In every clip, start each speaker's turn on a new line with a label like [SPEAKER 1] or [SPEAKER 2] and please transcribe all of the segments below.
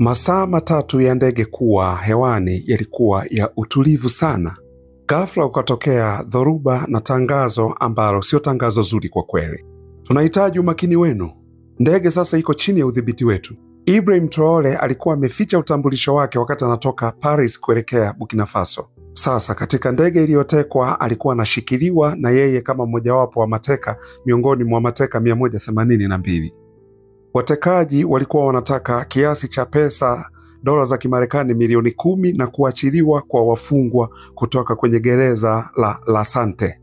[SPEAKER 1] Masaa matatu ya ndege kuwa hewani yalikuwa ya utulivu sana. Ghafla ukatokea dhoruba na tangazo ambalo sio tangazo zuri kwa kweli. Tunahitaji umakini wenu. Ndege sasa iko chini ya udhibiti wetu. Ibrahim Traore alikuwa ameficha utambulisho wake wakati anatoka Paris kuelekea Burkina Faso. Sasa katika ndege iliyotekwa alikuwa anashikiliwa na yeye kama mmojawapo wa mateka miongoni mwa mateka 182. Watekaji walikuwa wanataka kiasi cha pesa dola za Kimarekani milioni 10 na kuachiliwa kwa wafungwa kutoka kwenye gereza la La Sante.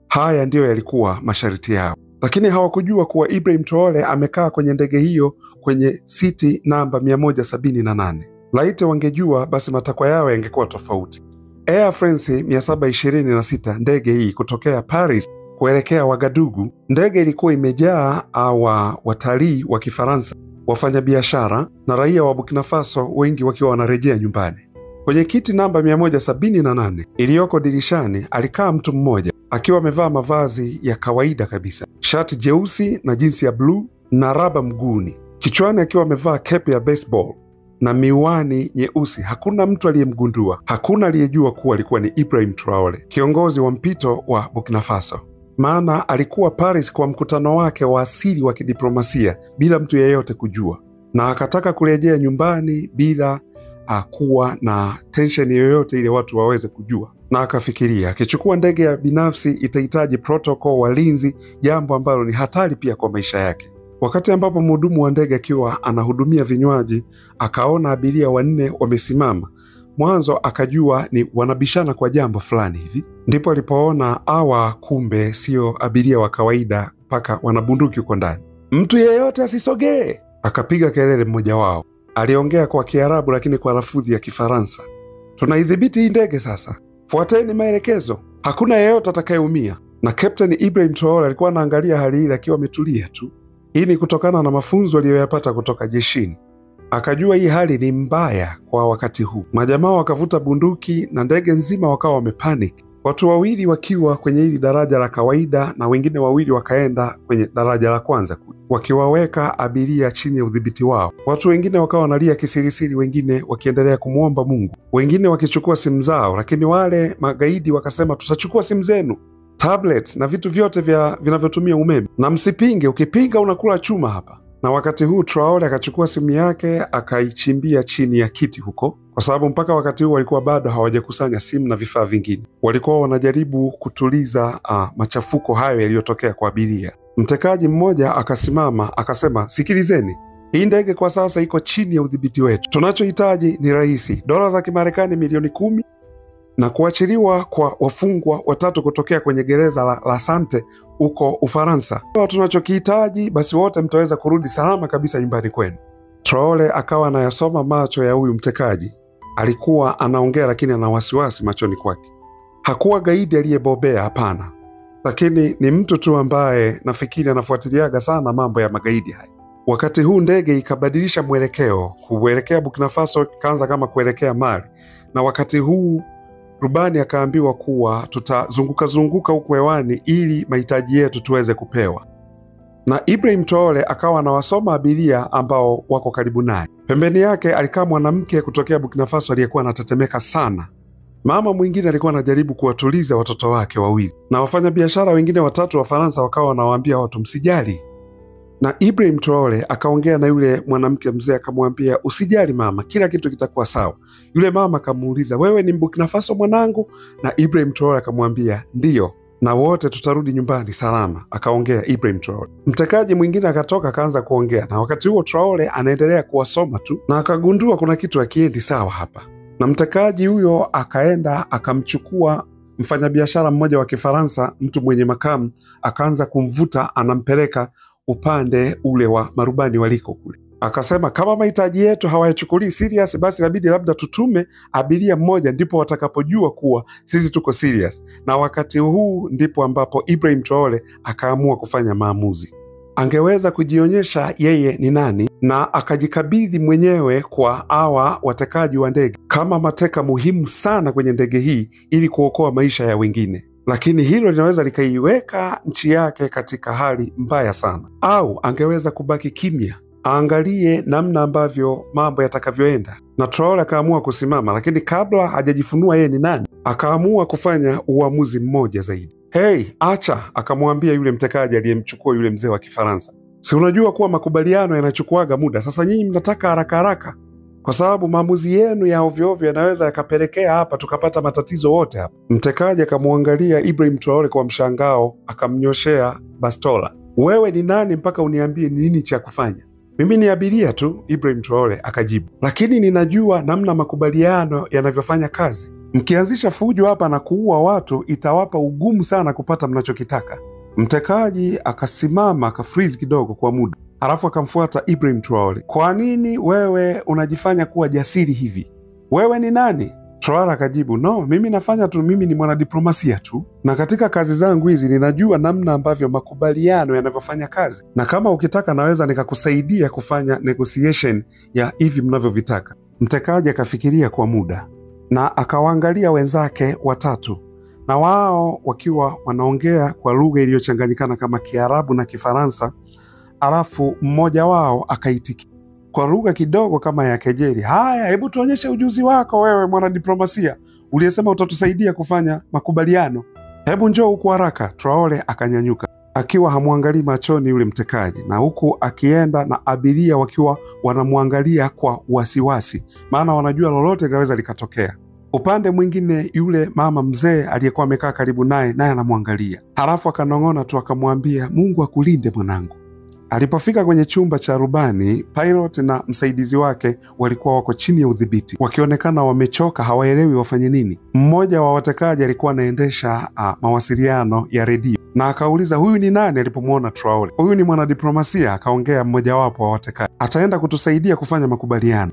[SPEAKER 1] Haya ndiyo yalikuwa masharti yao. Lakini hawakujua kuwa Ibrahim Traore amekaa kwenye ndege hiyo kwenye siti namba 178. Laiti wangejua basi matakwa yao yangekuwa tofauti. Air France 726 ndege hii kutokea Paris kuelekea Wagadugu, ndege ilikuwa imejaa watalii wa Kifaransa, wafanyabiashara na raia wa Burkina Faso, wengi wakiwa wanarejea nyumbani. Kwenye kiti namba 178 iliyoko dirishani alikaa mtu mmoja akiwa amevaa mavazi ya kawaida kabisa, shati jeusi na jinsi ya bluu na raba mguuni, kichwani akiwa amevaa kepi ya baseball na miwani nyeusi. Hakuna mtu aliyemgundua, hakuna aliyejua kuwa alikuwa ni Ibrahim Traore, kiongozi wa mpito wa Burkina Faso. Maana alikuwa Paris kwa mkutano wake wa asili wa kidiplomasia bila mtu yeyote kujua, na akataka kurejea nyumbani bila kuwa na tension yoyote ile watu waweze kujua. Na akafikiria akichukua ndege ya binafsi itahitaji protocol, walinzi, jambo ambalo ni hatari pia kwa maisha yake. Wakati ambapo mhudumu wa ndege akiwa anahudumia vinywaji akaona abiria 4 wamesimama, mwanzo akajua ni wanabishana kwa jambo fulani hivi. Ndipo alipoona kumbe sio abiria wa kawaida, mpaka wanabunduki uko ndani. Mtu yeyote asisogee, akapiga kelele mmoja wao. Aliongea kwa Kiarabu lakini kwa lafudhi ya Kifaransa. Tunaidhibiti hii ndege sasa, fuateni maelekezo, hakuna yeyote atakayeumia. Na Captain Ibrahim Traore alikuwa anaangalia hali ile akiwa ametulia tu. Hii ni kutokana na mafunzo aliyoyapata kutoka jeshini. Akajua hii hali ni mbaya kwa wakati huu. Majamaa wakavuta bunduki na ndege nzima wakawa wamepanic. Watu 2 wakiwa kwenye hili daraja la kawaida na wengine 2 wakaenda kwenye daraja la kwanza, wakiwaweka abiria chini ya udhibiti wao. Watu wengine wakawa wanalia kisirisiri, wengine wakiendelea kumuomba Mungu, wengine wakichukua simu zao. Lakini wale magaidi wakasema, tutachukua simu zenu, tablets na vitu vyote vinavyotumia umeme, na msipinge, ukipinga unakula chuma hapa. Na wakati huu Traore akachukua simu yake akaichimbia chini ya kiti huko, kwa sababu mpaka wakati huu walikuwa bado hawajakusanya simu na vifaa vingine. Walikuwa wanajaribu kutuliza machafuko hayo yaliyotokea kwa abiria. Mtekaji mmoja akasimama akasema, sikilizeni, hii ndege kwa sasa iko chini ya udhibiti wetu. Tunachohitaji ni rahisi, dola za Kimarekani milioni 10 na kuachiliwa kwa wafungwa 3 kutokea kwenye gereza la La Sante uko Ufaransa. Tunachokihitaji basi wote mtaweza kurudi salama kabisa nyumbani kwenu. Traore akawa anayasoma macho ya huyu mtekaji. Alikuwa anaongea lakini ana wasiwasi machoni kwake. Hakuwa gaidi aliyebobea, hapana, lakini ni mtu tu ambaye nafikiri anafuatiliaga sana mambo ya magaidi haya. Wakati huu ndege ikabadilisha mwelekeo kuelekea Burkina Faso, kaanza kama kuelekea Mali. Na wakati huu rubani akaambiwa kuwa tutazunguka huku hewani ili mahitaji yetu tuweze kupewa. Na Ibrahim Traore akawa anawasoma abiria ambao wako karibu naye. Pembeni yake alikaa mwanamke kutokea Burkina Faso aliyekuwa anatetemeka sana. Mama mwingine alikuwa anajaribu kuwatuliza watoto wake 2. Na wafanyabiashara wengine 3 wa Faransa wakawa wanawaambia watu, msijali. Na Ibrahim Traore akaongea na yule mwanamke mzee akamwambia, usijali mama, kila kitu kitakuwa sawa. Yule mama akamuuliza, wewe ni Burkina Faso mwanangu? Na Ibrahim Traore akamwambia, ndiyo, na wote tutarudi nyumbani salama, akaongea Ibrahim Traore. Mtekaji mwingine akatoka akaanza kuongea, na wakati huo Traore anaendelea kuwasoma tu, na akagundua kuna kitu hakiendi sawa hapa. Na mtekaji huyo akaenda akamchukua mfanyabiashara mmoja wa Kifaransa, mtu mwenye makamu, akaanza kumvuta anampeleka upande ule wa marubani waliko kule. Akasema, kama mahitaji yetu hawayachukulii serious, basi inabidi labda tutume abiria mmoja, ndipo watakapojua kuwa sisi tuko serious. Na wakati huu ndipo ambapo Ibrahim Traore akaamua kufanya maamuzi. Angeweza kujionyesha yeye ni nani na akajikabidhi mwenyewe kwa watekaji wa ndege kama mateka muhimu sana kwenye ndege hii ili kuokoa maisha ya wengine. lakini hilo linaweza likaiweka nchi yake katika hali mbaya sana. Au angeweza kubaki kimya aangalie namna ambavyo mambo yatakavyoenda. Na Traore akaamua kusimama, lakini kabla hajajifunua yeye ni nani, akaamua kufanya uamuzi mmoja zaidi. Hey, acha, akamwambia yule mtekaji aliyemchukua yule mzee wa Kifaransa. Si unajua kuwa makubaliano yanachukuaga muda? Sasa nyinyi mnataka haraka haraka, kwa sababu maamuzi yenu ya ovyo ovyo yanaweza yakapelekea hapa tukapata matatizo wote hapa. Mtekaji akamwangalia Ibrahim Traore kwa mshangao, akamnyoshea bastola. Wewe ni nani mpaka uniambie ni nini cha kufanya? Mimi ni abiria tu, Ibrahim Traore akajibu, lakini ninajua namna makubaliano yanavyofanya kazi. Mkianzisha fujo hapa na kuua watu, itawapa ugumu sana kupata mnachokitaka. Mtekaji akasimama, akafreeze kidogo kwa muda, halafu akamfuata Ibrahim Traore. Kwa nini wewe unajifanya kuwa jasiri hivi? Wewe ni nani? Traore akajibu, no, mimi nafanya tu, mimi ni mwanadiplomasia tu, na katika kazi zangu hizi ninajua namna ambavyo makubaliano yanavyofanya kazi, na kama ukitaka naweza nikakusaidia kufanya negotiation ya hivi mnavyovitaka. Mtekaji akafikiria kwa muda na akawaangalia wenzake watatu, na wao wakiwa wanaongea kwa lugha iliyochanganyikana kama Kiarabu na Kifaransa. Alafu mmoja wao akaitikia kwa lugha kidogo kama ya kejeli, haya, hebu tuonyeshe ujuzi wako wewe mwanadiplomasia uliyesema utatusaidia kufanya makubaliano, hebu njoo huku haraka. Traore akanyanyuka akiwa hamwangalii machoni yule mtekaji, na huku akienda na abiria wakiwa wanamwangalia kwa wasiwasi, maana wanajua lolote linaweza likatokea. Upande mwingine yule mama mzee aliyekuwa amekaa karibu naye anamwangalia, halafu akanong'ona tu akamwambia, Mungu akulinde mwanangu. Alipofika kwenye chumba cha rubani, pilot na msaidizi wake walikuwa wako chini ya udhibiti, wakionekana wamechoka, hawaelewi wafanye nini. Mmoja wa watekaji alikuwa anaendesha mawasiliano ya redio, na akauliza huyu ni nani alipomwona Traore. Huyu ni mwanadiplomasia, akaongea mmojawapo wa watekaji, ataenda kutusaidia kufanya makubaliano.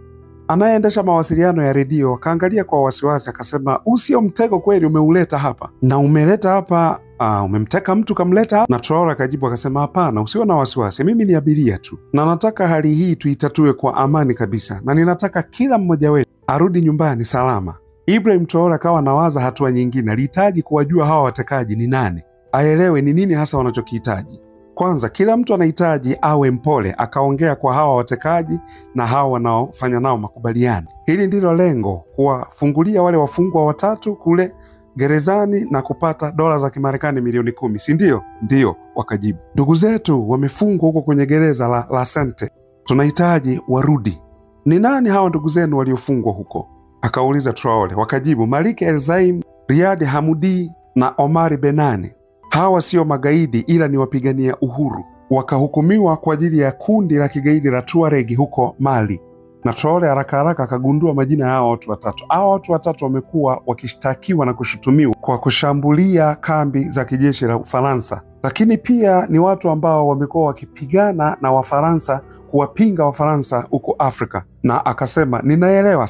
[SPEAKER 1] Anayeendesha mawasiliano ya redio akaangalia kwa wasiwasi, akasema, usio mtego kweli umeuleta hapa, na umeleta hapa umemteka mtu kamleta hapa? Na Traore akajibu akasema, hapana, usiwe na wasiwasi, mimi ni abiria tu, na nataka hali hii tuitatue kwa amani kabisa, na ninataka kila mmoja wetu arudi nyumbani salama. Ibrahim Traore akawa nawaza hatua nyingine, alihitaji kuwajua hawa watekaji ni nani, aelewe ni nini hasa wanachokihitaji. Kwanza, kila mtu anahitaji awe mpole, akaongea kwa hawa watekaji na hawa wanaofanya nao makubaliano. Hili ndilo lengo, kuwafungulia wale wafungwa watatu kule gerezani na kupata dola za Kimarekani milioni 10, si ndio? Ndio, wakajibu. Ndugu zetu wamefungwa huko kwenye gereza la Sente, tunahitaji warudi. Ni nani hawa ndugu zenu waliofungwa huko? Akauliza Traore. Wakajibu, Malik Elzaim, Riyad Hamudi na Omari Benani. Hawa sio magaidi ila ni wapigania uhuru, wakahukumiwa kwa ajili ya kundi la kigaidi la Tuareg huko Mali. Na Traore haraka haraka akagundua majina ya hawa watu watatu. Hawa watu watatu wamekuwa wakishtakiwa na kushutumiwa kwa kushambulia kambi za kijeshi la Ufaransa, lakini pia ni watu ambao wamekuwa wakipigana na Wafaransa kuwapinga Wafaransa huko Afrika. Na akasema, ninaelewa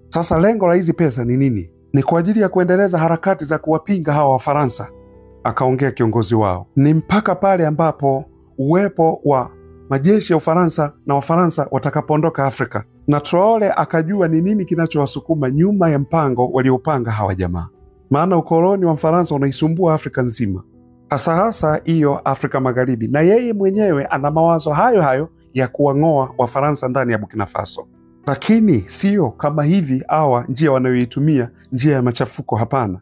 [SPEAKER 1] sasa lengo la hizi pesa ni nini? Ni kwa ajili ya kuendeleza harakati za kuwapinga hawa Wafaransa. Akaongea kiongozi wao, ni mpaka pale ambapo uwepo wa majeshi ya Ufaransa na Wafaransa watakapoondoka Afrika. Na Traore akajua ni nini kinachowasukuma nyuma ya mpango waliopanga hawa jamaa, maana ukoloni wa Mfaransa unaisumbua Afrika nzima, hasa hiyo Afrika Magharibi, na yeye mwenyewe ana mawazo hayo hayo ya kuwang'oa Wafaransa ndani ya Burkina Faso. Lakini sio kama hivi hawa njia wanayoitumia, njia ya machafuko, hapana.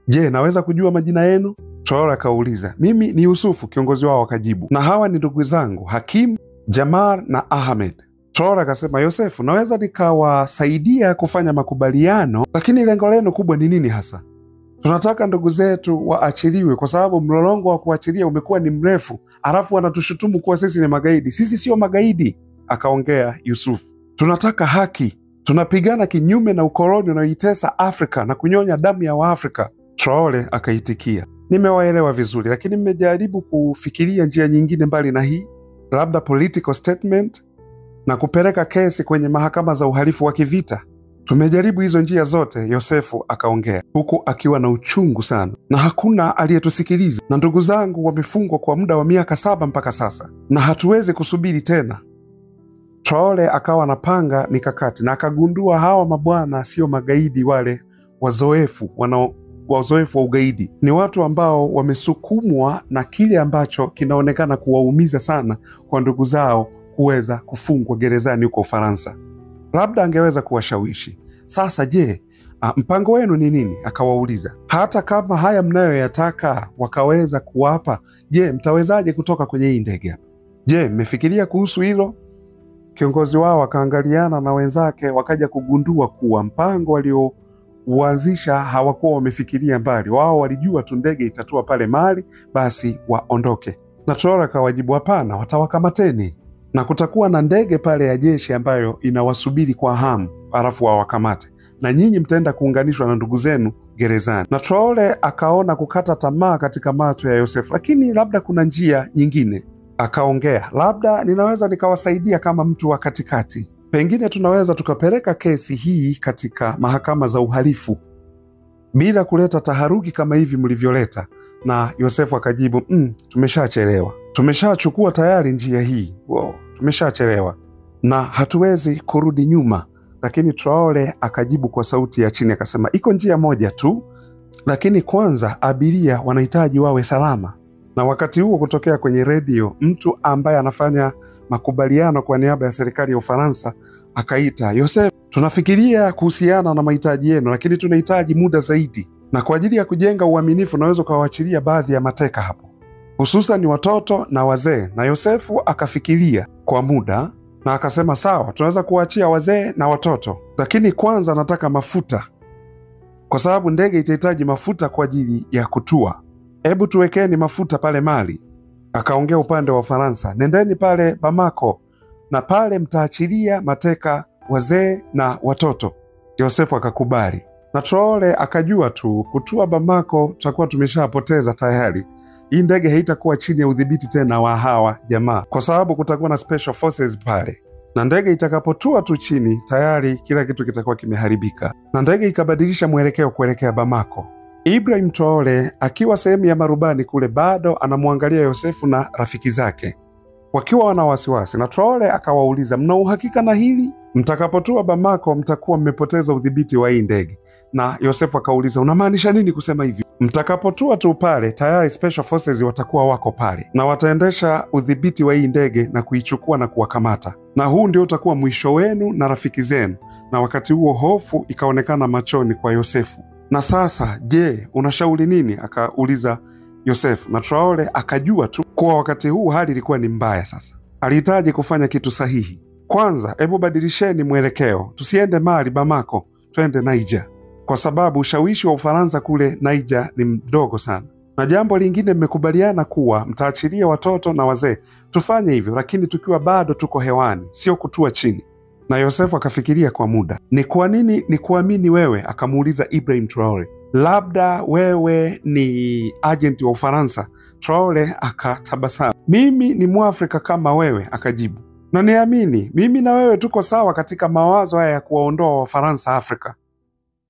[SPEAKER 1] Je, naweza kujua majina yenu? Traore akauliza. Mimi ni Yusufu, kiongozi wao akajibu, na hawa ni ndugu zangu Hakim, Jamar na Ahmed. Traore akasema, Yosefu, naweza nikawasaidia kufanya makubaliano, lakini lengo lenu kubwa ni nini hasa? Tunataka ndugu zetu waachiliwe kwa sababu mlolongo wa kuachilia umekuwa ni mrefu, alafu wanatushutumu kuwa sisi ni magaidi. Sisi sio magaidi, akaongea Yusufu. Tunataka haki, tunapigana kinyume na ukoloni unaoitesa Afrika na kunyonya damu ya Waafrika. Traore akaitikia, nimewaelewa vizuri, lakini mmejaribu kufikiria njia nyingine mbali na hii, labda political statement na kupeleka kesi kwenye mahakama za uhalifu wa kivita? Tumejaribu hizo njia zote, Yosefu akaongea huku akiwa na uchungu sana, na hakuna aliyetusikiliza, na ndugu zangu wamefungwa kwa muda wa miaka 7 mpaka sasa, na hatuwezi kusubiri tena. Traore akawa anapanga mikakati na akagundua hawa mabwana sio magaidi wale wazoefu wa ugaidi, ni watu ambao wamesukumwa na kile ambacho kinaonekana kuwaumiza sana kwa ndugu zao kuweza kufungwa gerezani huko Ufaransa. Labda angeweza kuwashawishi. Sasa je, mpango wenu ni nini? Akawauliza. Hata kama haya mnayoyataka wakaweza kuwapa, je, mtawezaje kutoka kwenye hii ndege hapa? Je, mmefikiria kuhusu hilo? Kiongozi wao akaangaliana na wenzake, wakaja kugundua kuwa mpango waliouanzisha hawakuwa wamefikiria mbali. Wao walijua tu ndege itatua pale Mali, basi waondoke. Na Traore akawajibu, hapana, watawakamateni na kutakuwa na ndege pale ya jeshi ambayo inawasubiri kwa hamu, alafu wawakamate na nyinyi mtaenda kuunganishwa na ndugu zenu gerezani. Na Traore akaona kukata tamaa katika macho ya Yosefu, lakini labda kuna njia nyingine. Akaongea, labda ninaweza nikawasaidia kama mtu wa katikati. Pengine tunaweza tukapeleka kesi hii katika mahakama za uhalifu bila kuleta taharuki kama hivi mlivyoleta. Na Yosefu akajibu, tumeshachelewa. Tumeshachukua tayari njia hii. Tumeshachelewa na hatuwezi kurudi nyuma. Lakini Traore akajibu kwa sauti ya chini akasema, iko njia moja tu, lakini kwanza abiria wanahitaji wawe salama. Na wakati huo kutokea kwenye redio, mtu ambaye anafanya makubaliano kwa niaba ya serikali ya Ufaransa akaita, Yosefu, tunafikiria kuhusiana na mahitaji yenu, lakini tunahitaji muda zaidi, na kwa ajili ya kujenga uaminifu naweza ukawaachilia baadhi ya mateka hapo, hususan watoto na wazee. Na Yosefu akafikiria kwa muda na akasema, sawa, tunaweza kuachia wazee na watoto, lakini kwanza nataka mafuta, kwa sababu ndege itahitaji mafuta kwa ajili ya kutua. Hebu tuwekeni mafuta pale Mali. Akaongea upande wa Ufaransa, nendeni pale Bamako na pale mtaachilia mateka wazee na watoto. Yosefu akakubali. Na Traore akajua tu kutua Bamako tutakuwa tumeshapoteza tayari. Hii ndege haitakuwa chini ya udhibiti tena wa hawa jamaa, kwa sababu kutakuwa na special forces pale, na ndege itakapotua tu chini tayari kila kitu kitakuwa kimeharibika. Na ndege ikabadilisha mwelekeo kuelekea Bamako. Ibrahim Traore akiwa sehemu ya marubani kule bado anamwangalia Yosefu na rafiki zake wakiwa wana wasiwasi. Na Traore akawauliza, mna uhakika na hili? Mtakapotua Bamako mtakuwa mmepoteza udhibiti wa hii ndege. Na Yosefu akauliza, unamaanisha nini kusema hivi? Mtakapotua tu pale tayari special forces watakuwa wako pale na wataendesha udhibiti wa hii ndege na kuichukua na kuwakamata, na huu ndio utakuwa mwisho wenu na rafiki zenu. Na wakati huo hofu ikaonekana machoni kwa Yosefu. Na sasa je, unashauri nini? Akauliza Yosefu. Na Traore akajua tu kuwa wakati huu hali ilikuwa ni mbaya. Sasa alihitaji kufanya kitu sahihi. Kwanza, hebu badilisheni mwelekeo, tusiende Mali Bamako, twende Niger, kwa sababu ushawishi wa Ufaransa kule Niger ni mdogo sana. Na jambo lingine, mmekubaliana kuwa mtaachilia watoto na wazee. Tufanye hivyo, lakini tukiwa bado tuko hewani, sio kutua chini. Na Yosefu akafikiria kwa muda. Ni kwa nini ni kuamini wewe? Akamuuliza Ibrahim Traore. Labda wewe ni agenti wa Ufaransa? Traore akatabasamu. Mimi ni Mwafrika kama wewe, akajibu. Na niamini, mimi na wewe tuko sawa katika mawazo haya ya kuwaondoa Wafaransa Afrika,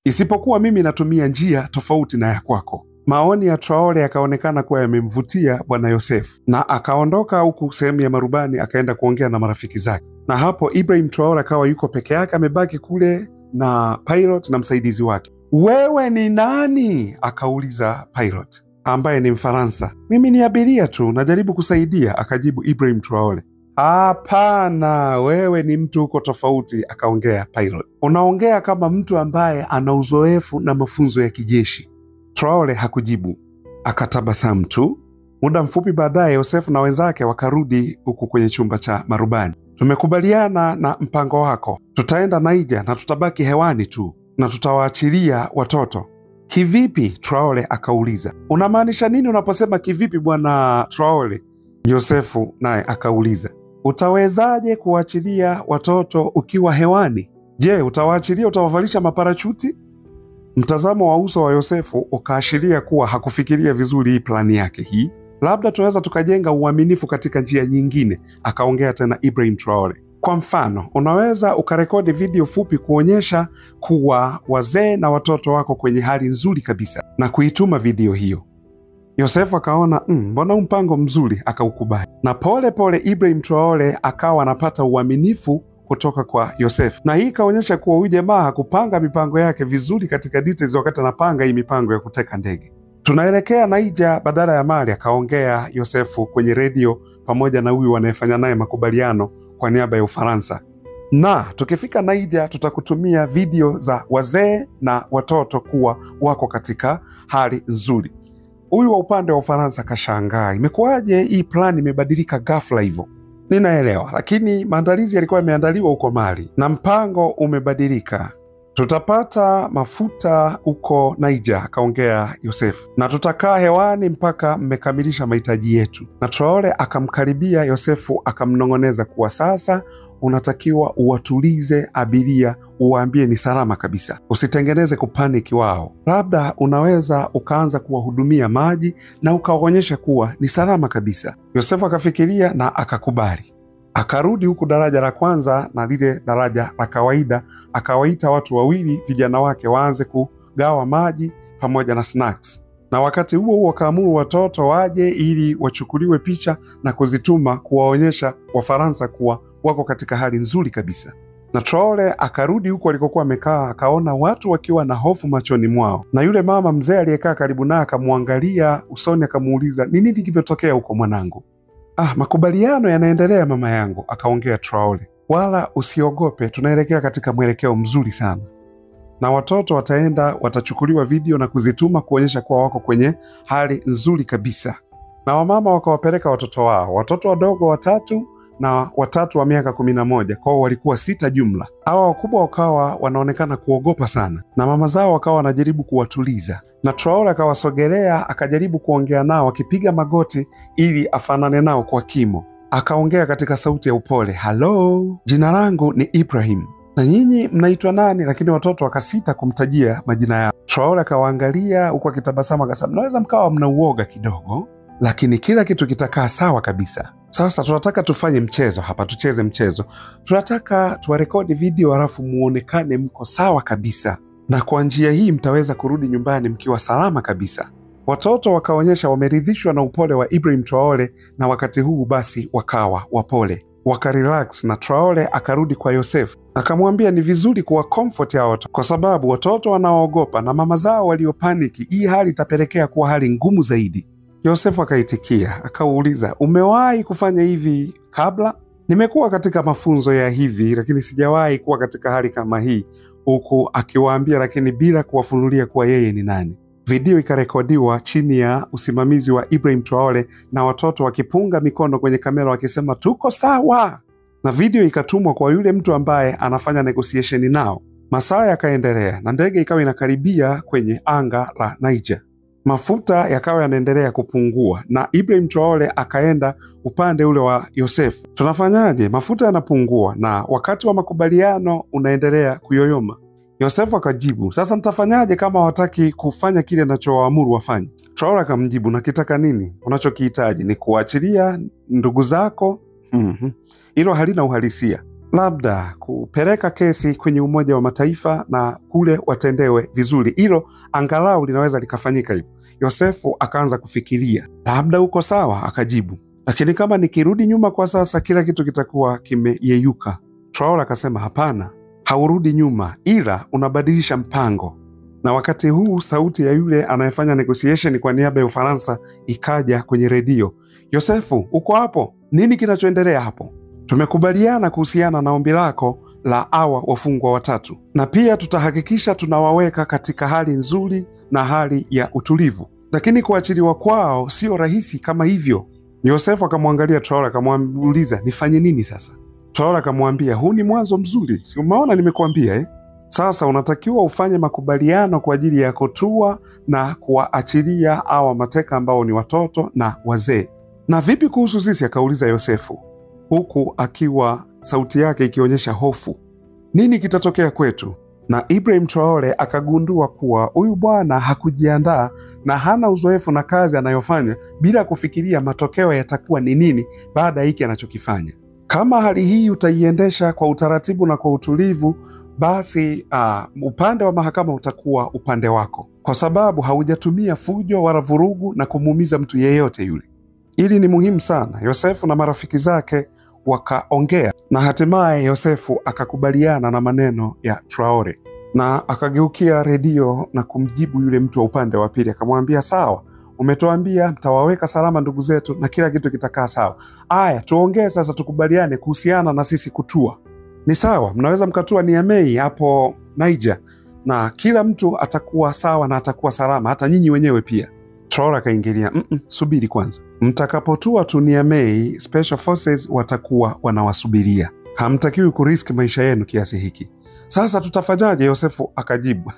[SPEAKER 1] isipokuwa mimi natumia njia tofauti na ya kwako. Maoni ya Traore yakaonekana kuwa yamemvutia bwana Yosefu, na akaondoka huku sehemu ya marubani akaenda kuongea na marafiki zake. Na hapo Ibrahim Traore akawa yuko peke yake, amebaki kule na pilot na msaidizi wake. Wewe ni nani? Akauliza pilot ambaye ni Mfaransa. Mimi ni abiria tu, najaribu kusaidia, akajibu Ibrahim Traore. Hapana, wewe ni mtu uko tofauti, akaongea pilot. Unaongea kama mtu ambaye ana uzoefu na mafunzo ya kijeshi. Traore hakujibu, akatabasamu tu. Muda mfupi baadaye Yosefu na wenzake wakarudi huku kwenye chumba cha marubani. Tumekubaliana na mpango wako, tutaenda Niger na tutabaki hewani tu na tutawaachilia watoto. Kivipi? Traore akauliza. Unamaanisha nini unaposema kivipi bwana Traore? Yosefu naye akauliza. Utawezaje kuachilia watoto ukiwa hewani? Je, utawaachilia, utawavalisha maparachuti? Mtazamo wa uso wa Yosefu ukaashiria kuwa hakufikiria vizuri hii plani yake hii. Labda tunaweza tukajenga uaminifu katika njia nyingine, akaongea tena Ibrahim Traore. Kwa mfano, unaweza ukarekodi video fupi kuonyesha kuwa wazee na watoto wako kwenye hali nzuri kabisa na kuituma video hiyo. Yosefu akaona mbona mpango mzuri, akaukubali. Na pole pole Ibrahim Traore akawa anapata uaminifu kutoka kwa Yosefu. Na hii kaonyesha kuwa huyu jamaa hakupanga mipango yake vizuri katika details wakati anapanga hii mipango ya kuteka ndege. Tunaelekea Niger badala ya Mali, akaongea Yosefu kwenye redio pamoja na huyu wanayefanya naye makubaliano kwa niaba ya Ufaransa, na tukifika Niger tutakutumia video za wazee na watoto kuwa wako katika hali nzuri. Huyu wa upande wa Ufaransa kashangaa, imekuwaje hii plan imebadilika ghafla hivyo? Ninaelewa, lakini maandalizi yalikuwa yameandaliwa huko Mali na mpango umebadilika. Tutapata mafuta huko Niger, akaongea Yosefu, na tutakaa hewani mpaka mmekamilisha mahitaji yetu. Na Traore akamkaribia Yosefu akamnong'oneza kuwa sasa unatakiwa uwatulize abiria, uwaambie ni salama kabisa, usitengeneze kupaniki wao. Labda unaweza ukaanza kuwahudumia maji na ukawaonyesha kuwa ni salama kabisa. Yosefu akafikiria na akakubali. Akarudi huku daraja la kwanza na lile daraja la kawaida, akawaita watu wawili vijana wake waanze kugawa maji pamoja na snacks. Na wakati huo huo akaamuru watoto waje ili wachukuliwe picha na kuzituma kuwaonyesha Wafaransa kuwa wako katika hali nzuri kabisa. Na Traore akarudi huko alikokuwa amekaa, akaona watu wakiwa na hofu machoni mwao. Na yule mama mzee aliyekaa karibu naye akamwangalia usoni, akamuuliza, "Ni nini kilichotokea huko mwanangu?" Makubaliano yanaendelea mama yangu, akaongea Traore. Wala usiogope, tunaelekea katika mwelekeo mzuri sana. Na watoto wataenda watachukuliwa video na kuzituma kuonyesha kuwa wako kwenye hali nzuri kabisa. Na wamama wakawapeleka watoto wao, watoto wadogo 3 na 3 wa miaka 11, kwao walikuwa 6 jumla. Hawa wakubwa wakawa wanaonekana kuogopa sana, na mama zao wakawa wanajaribu kuwatuliza. Na Traore akawasogelea akajaribu kuongea nao akipiga magoti ili afanane nao kwa kimo. Akaongea katika sauti ya upole, "Halo, jina langu ni Ibrahim. Na nyinyi mnaitwa nani?" Lakini watoto wakasita kumtajia majina yao. Traore akawaangalia huku akitabasamu akasema, "Mnaweza mkawa mna uoga kidogo, lakini kila kitu kitakaa sawa kabisa. Sasa tunataka tufanye mchezo hapa, tucheze mchezo. Tunataka tuwarekodi video halafu muonekane mko sawa kabisa. Na kwa njia hii mtaweza kurudi nyumbani mkiwa salama kabisa." Watoto wakaonyesha wameridhishwa na upole wa Ibrahim Traore, na wakati huu basi wakawa wapole. Wakarelax na Traore akarudi kwa Yosefu. Akamwambia ni vizuri kuwa comfort ya watoto, kwa sababu watoto wanaoogopa na mama zao waliopaniki, hii hali itapelekea kuwa hali ngumu zaidi. Yosefu akaitikia, akauliza, "Umewahi kufanya hivi kabla?" "Nimekuwa katika mafunzo ya hivi, lakini sijawahi kuwa katika hali kama hii," huku akiwaambia lakini bila kuwafunulia kuwa yeye ni nani. Video ikarekodiwa chini ya usimamizi wa Ibrahim Traore na watoto wakipunga mikono kwenye kamera wakisema tuko sawa. Na video ikatumwa kwa yule mtu ambaye anafanya negotiation nao. Masaa yakaendelea na ndege ikawa inakaribia kwenye anga la Niger. Mafuta yakawa yanaendelea kupungua na Ibrahim Traore akaenda upande ule wa Yosefu. "Tunafanyaje? Mafuta yanapungua na wakati wa makubaliano unaendelea kuyoyoma." Yosefu akajibu, "Sasa mtafanyaje kama hawataki kufanya kile anachowaamuru wafanye?" Traore akamjibu, "Nakitaka nini? Unachokihitaji ni kuachilia ndugu zako?" Hilo halina uhalisia. Labda kupeleka kesi kwenye Umoja wa Mataifa na kule watendewe vizuri. Hilo angalau linaweza likafanyika hivyo. Yosefu akaanza kufikiria, "Labda uko sawa," akajibu. "Lakini kama nikirudi nyuma kwa sasa kila kitu kitakuwa kimeyeyuka." Traore akasema, "Hapana, haurudi nyuma ila unabadilisha mpango." Na wakati huu sauti ya yule anayefanya negotiation kwa niaba ya Ufaransa ikaja kwenye redio. "Yosefu, uko hapo? Nini kinachoendelea hapo? Tumekubaliana kuhusiana na ombi lako la hawa wafungwa 3, na pia tutahakikisha tunawaweka katika hali nzuri na hali ya utulivu, lakini kuachiliwa kwao sio rahisi kama hivyo." Yosefu akamwangalia Traore akamuuliza, "Nifanye nini sasa?" Traore akamwambia, "Huu ni mwanzo mzuri, si umeona nimekuambia Sasa unatakiwa ufanye makubaliano kwa ajili ya kutua na kuwaachilia hawa mateka ambao ni watoto na wazee." "Na vipi kuhusu sisi?" akauliza Yosefu, huku akiwa sauti yake ikionyesha hofu. "Nini kitatokea kwetu?" Na Ibrahim Traore akagundua kuwa huyu bwana hakujiandaa na hana uzoefu na kazi anayofanya bila kufikiria matokeo yatakuwa ni nini baada ya hiki anachokifanya. Kama hali hii utaiendesha kwa utaratibu na kwa utulivu, basi upande wa mahakama utakuwa upande wako, kwa sababu haujatumia fujo wala vurugu na kumuumiza mtu yeyote yule. Hili ni muhimu sana. Yosefu na marafiki zake wakaongea na hatimaye Yosefu akakubaliana na maneno ya Traore na akageukia redio na kumjibu yule mtu wa upande wa pili, akamwambia, "Sawa, umetuambia mtawaweka salama ndugu zetu na kila kitu kitakaa sawa. Aya, tuongee sasa, tukubaliane kuhusiana na sisi kutua. Ni sawa, mnaweza mkatua Niamey hapo Niger na kila mtu atakuwa sawa na atakuwa salama, hata nyinyi wenyewe pia. Traore akaingilia, subiri kwanza. Mtakapotua tu Niamey, Special Forces watakuwa wanawasubiria. Hamtakiwi kuriski maisha yenu kiasi hiki. Sasa tutafanyaje? Yosefu akajibu.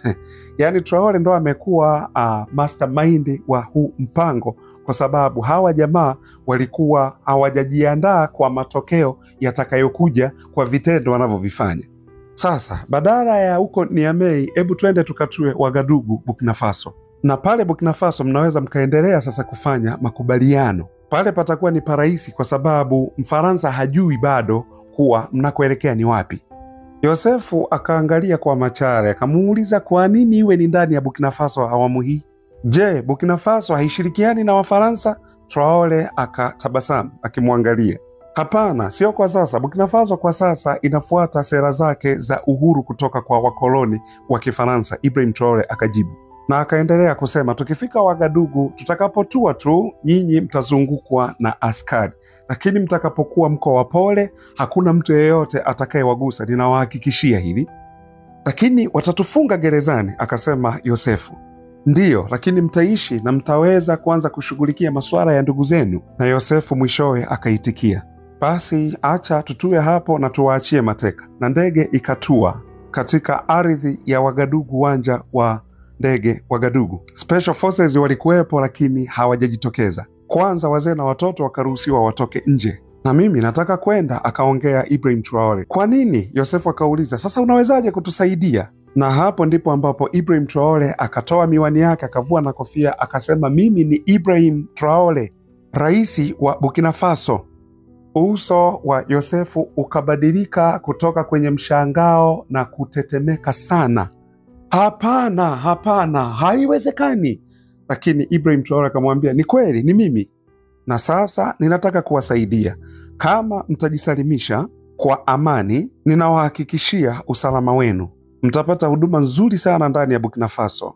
[SPEAKER 1] Yaani Traore ndo amekuwa mastermind wa huu mpango, kwa sababu hawa jamaa walikuwa hawajajiandaa kwa matokeo yatakayokuja kwa vitendo wanavyovifanya. Sasa badala ya huko Niamey, hebu twende tukatue Wagadugu, Burkina Faso. Na pale Burkina Faso mnaweza mkaendelea sasa kufanya makubaliano. Pale patakuwa ni parahisi kwa sababu Mfaransa hajui bado kuwa mnakoelekea ni wapi. Yosefu akaangalia kwa machare, akamuuliza kwa nini iwe ni ndani ya Burkina Faso awamu hii? Je, Burkina Faso haishirikiani na Wafaransa? Traore akatabasamu akimwangalia. Hapana, sio kwa sasa. Burkina Faso kwa sasa inafuata sera zake za uhuru kutoka kwa wakoloni wa Kifaransa, Ibrahim Traore akajibu. Na akaendelea kusema, tukifika Wagadugu, tutakapotua tu, nyinyi mtazungukwa na askari. Lakini mtakapokuwa mko wapole, hakuna mtu yeyote atakayewagusa, ninawahakikishia hili. Lakini watatufunga gerezani, akasema Yosefu. Ndiyo, lakini mtaishi na mtaweza kuanza kushughulikia masuala ya ndugu zenu. Na Yosefu mwishowe akaitikia, basi acha tutue hapo na tuwaachie mateka. Na ndege ikatua katika ardhi ya Wagadugu, uwanja wa ndege Wagadugu. Special Forces walikuwepo lakini hawajajitokeza. Kwanza wazee na watoto wakaruhusiwa watoke nje. Na mimi nataka kwenda, akaongea Ibrahim Traore. Kwa nini? Yosefu akauliza, sasa unawezaje kutusaidia? Na hapo ndipo ambapo Ibrahim Traore akatoa miwani yake, akavua na kofia, akasema, mimi ni Ibrahim Traore, rais wa Burkina Faso. Uso wa Yosefu ukabadilika kutoka kwenye mshangao na kutetemeka sana. Hapana, hapana, haiwezekani. Lakini Ibrahim Traore akamwambia, ni kweli, ni mimi. Na sasa ninataka kuwasaidia. Kama mtajisalimisha kwa amani, ninawahakikishia usalama wenu. Mtapata huduma nzuri sana ndani ya Burkina Faso.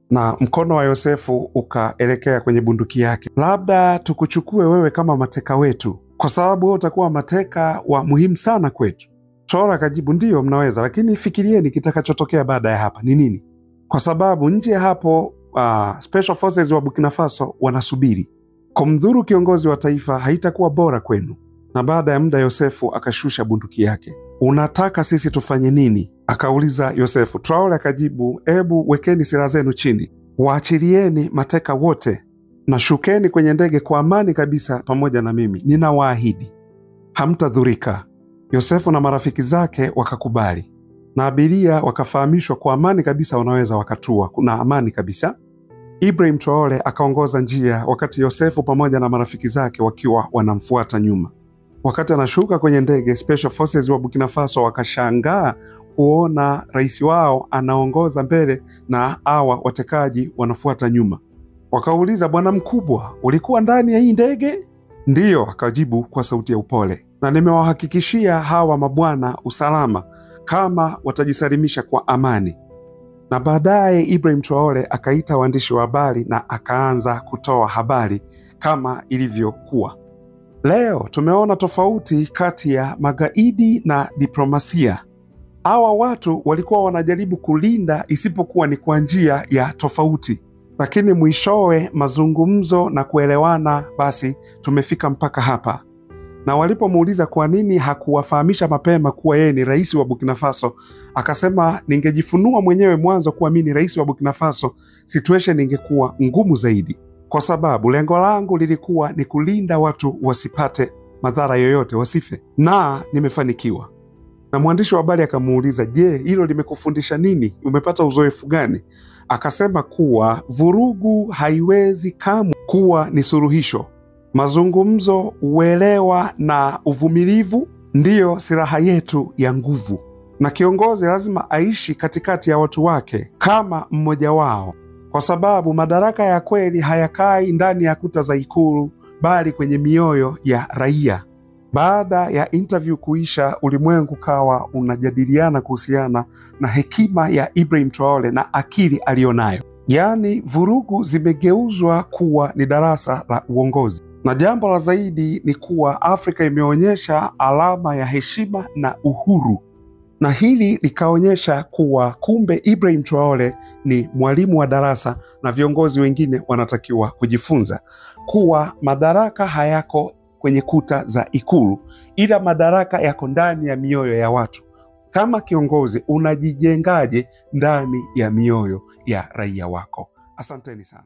[SPEAKER 1] Na mkono wa Yosefu ukaelekea kwenye bunduki yake. Labda tukuchukue wewe kama mateka wetu, kwa sababu wewe utakuwa mateka wa muhimu sana kwetu. Traore akajibu, ndiyo mnaweza, lakini fikirieni kitakachotokea baada ya hapa ni nini? Kwa sababu nje hapo Special Forces wa Burkina Faso wanasubiri. Kumdhuru kiongozi wa taifa haitakuwa bora kwenu. Na baada ya muda Yosefu akashusha bunduki yake. Unataka sisi tufanye nini? Akauliza Yosefu. Traore akajibu, ebu wekeni silaha zenu chini, waachilieni mateka wote na shukeni kwenye ndege kwa amani kabisa pamoja na mimi. Ninawaahidi hamtadhurika. Yosefu na marafiki zake wakakubali, na abiria wakafahamishwa kwa amani kabisa wanaweza wakatua, kuna amani kabisa. Ibrahim Traore akaongoza njia wakati Yosefu pamoja na marafiki zake wakiwa wanamfuata nyuma. Wakati anashuka kwenye ndege, Special Forces wa Burkina Faso wakashangaa kuona rais wao anaongoza mbele na hawa watekaji wanafuata nyuma. Wakauliza, bwana mkubwa, ulikuwa ndani ya hii ndege? Ndiyo, akajibu kwa sauti ya upole. Na nimewahakikishia hawa mabwana usalama kama watajisalimisha kwa amani. Na baadaye Ibrahim Traore akaita waandishi wa habari na akaanza kutoa habari kama ilivyokuwa. Leo tumeona tofauti kati ya magaidi na diplomasia. Hawa watu walikuwa wanajaribu kulinda isipokuwa ni kwa njia ya tofauti. Lakini mwishowe mazungumzo na kuelewana, basi tumefika mpaka hapa. Na walipomuuliza kwa nini hakuwafahamisha mapema kuwa yeye ni rais wa Burkina Faso, akasema, ningejifunua mwenyewe mwanzo kuwa mimi ni rais wa Burkina Faso, situation ingekuwa ngumu zaidi. Kwa sababu lengo langu lilikuwa ni kulinda watu wasipate madhara yoyote, wasife. Na nimefanikiwa. Na mwandishi wa habari akamuuliza, je, hilo limekufundisha nini? Umepata uzoefu gani? Akasema kuwa vurugu haiwezi kamwe kuwa ni suluhisho. Mazungumzo, uelewa na uvumilivu ndiyo silaha yetu ya nguvu. Na kiongozi lazima aishi katikati ya watu wake kama mmoja wao, kwa sababu madaraka ya kweli hayakai ndani ya kuta za ikulu, bali kwenye mioyo ya raia. Baada ya interview kuisha, ulimwengu kawa unajadiliana kuhusiana na hekima ya Ibrahim Traore na akili alionayo. Yaani vurugu zimegeuzwa kuwa ni darasa la uongozi. Na jambo la zaidi ni kuwa Afrika imeonyesha alama ya heshima na uhuru, na hili likaonyesha kuwa kumbe Ibrahim Traore ni mwalimu wa darasa, na viongozi wengine wanatakiwa kujifunza kuwa madaraka hayako kwenye kuta za Ikulu, ila madaraka yako ndani ya mioyo ya watu. Kama kiongozi unajijengaje ndani ya mioyo ya raia wako? Asanteni sana.